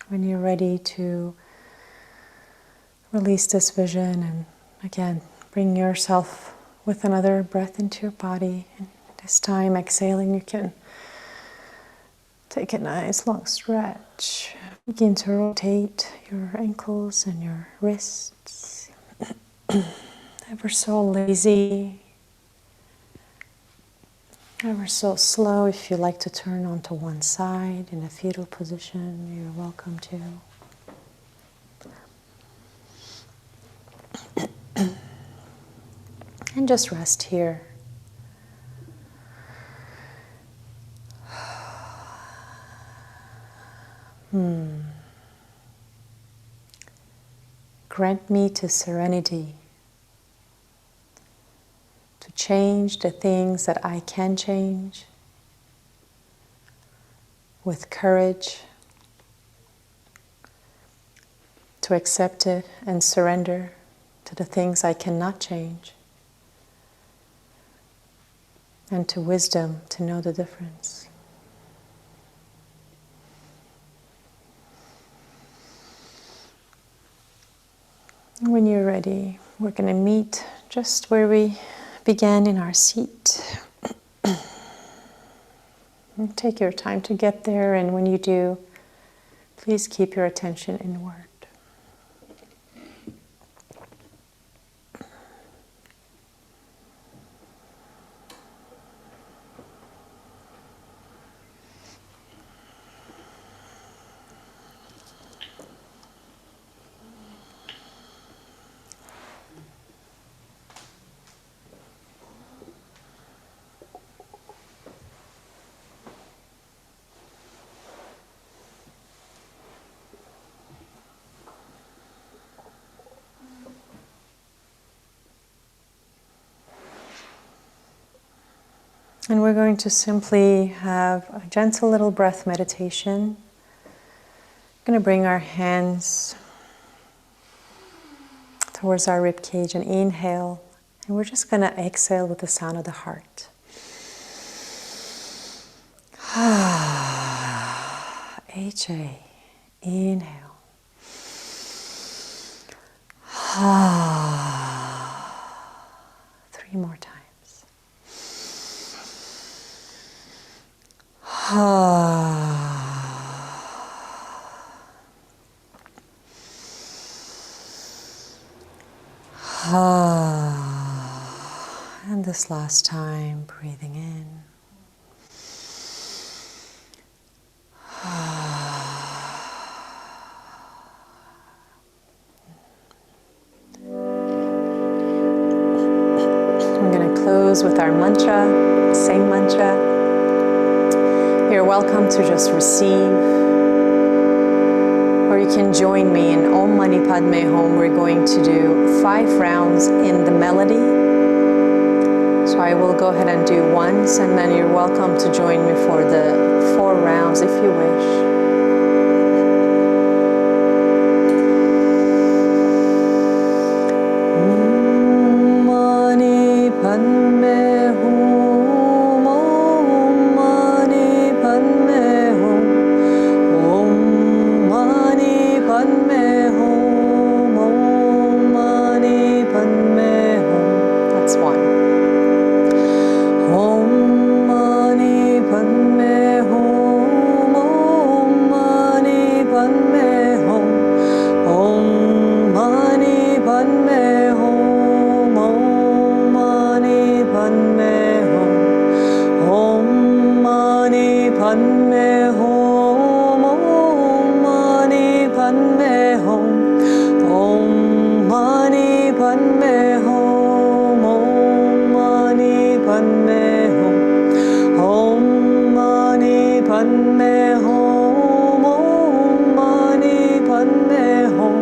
Speaker 1: When you're ready to release this vision and again bring yourself with another breath into your body, and this time exhaling, you can take a nice long stretch. Begin to rotate your ankles and your wrists. Ever so lazy, ever so slow. If you like to turn onto one side in a fetal position, you're welcome to. And just rest here. Grant me to serenity, to change the things that I can change with courage, to accept it and surrender to the things I cannot change, and to wisdom to know the difference. When you're ready, we're going to meet just where we began in our seat. Take your time to get there, and when you do, please keep your attention inward. And we're going to simply have a gentle little breath meditation. We're going to bring our hands towards our rib cage and inhale. And we're just going to exhale with the sound of the heart. H-A. Inhale. 3 more times. And this last time, breathing in. We're going to close with our mantra, same mantra. You're welcome to just receive. Or you can join me in Om Mani Padme Hum. We're going to do 5 rounds in the melody. So I will go ahead and do once, and then you're welcome to join me for the 4 rounds if you wish. Om Mani Padme Hum, Om Mani Padme Hum, Om Mani Padme Hum, Om Mani Padme Hum. That's 1. Om Mani Padme Hum, Om Mani Padme Hum, Om Mani Padme Hum, Om Mani Padme Hum, Om Mani Padme Hum, Om Mani Padme Hum, Om Mani Padme Hum, Om Mani Padme Hum, Om Mani Padme Hum, Om Mani Padme Hum,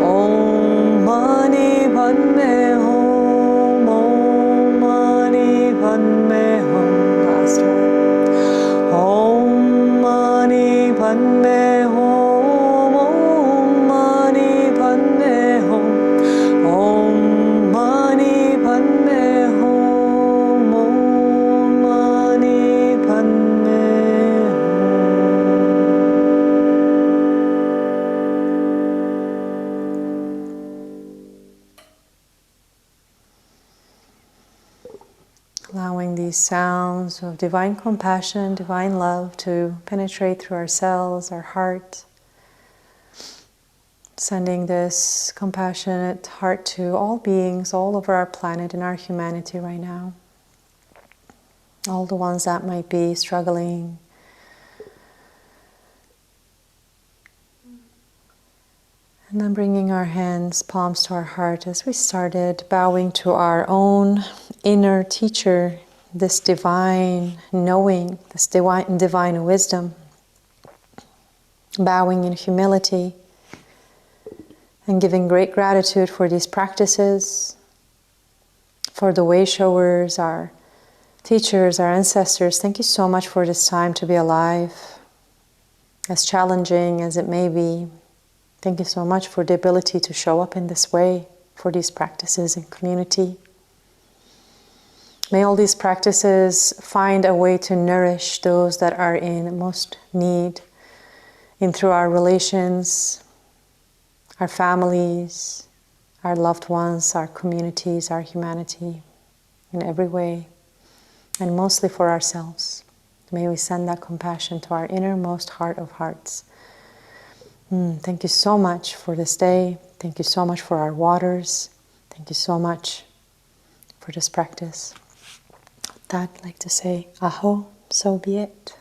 Speaker 1: Om Mani Padme Hum, Om Mani Padme Hum. Last one. Om Mani Padme Hum, Om Mani Padme Hum, Om Mani Padme Hum, Om Mani Padme Hum. Allowing these sounds of divine compassion, divine love to penetrate through our cells, our heart. Sending this compassionate heart to all beings all over our planet and our humanity right now. All the ones that might be struggling. And then bringing our hands, palms to our heart as we started, bowing to our own inner teacher, this divine knowing, this divine wisdom. Bowing in humility and giving great gratitude for these practices, for the way showers, our teachers, our ancestors. Thank you so much for this time to be alive, as challenging as it may be. Thank you so much for the ability to show up in this way for these practices in community. May all these practices find a way to nourish those that are in most need, in through our relations, our families, our loved ones, our communities, our humanity, in every way, and mostly for ourselves. May we send that compassion to our innermost heart of hearts. Thank you so much for this day. Thank you so much for our waters. Thank you so much for this practice. With that, I'd like to say, Aho, so be it.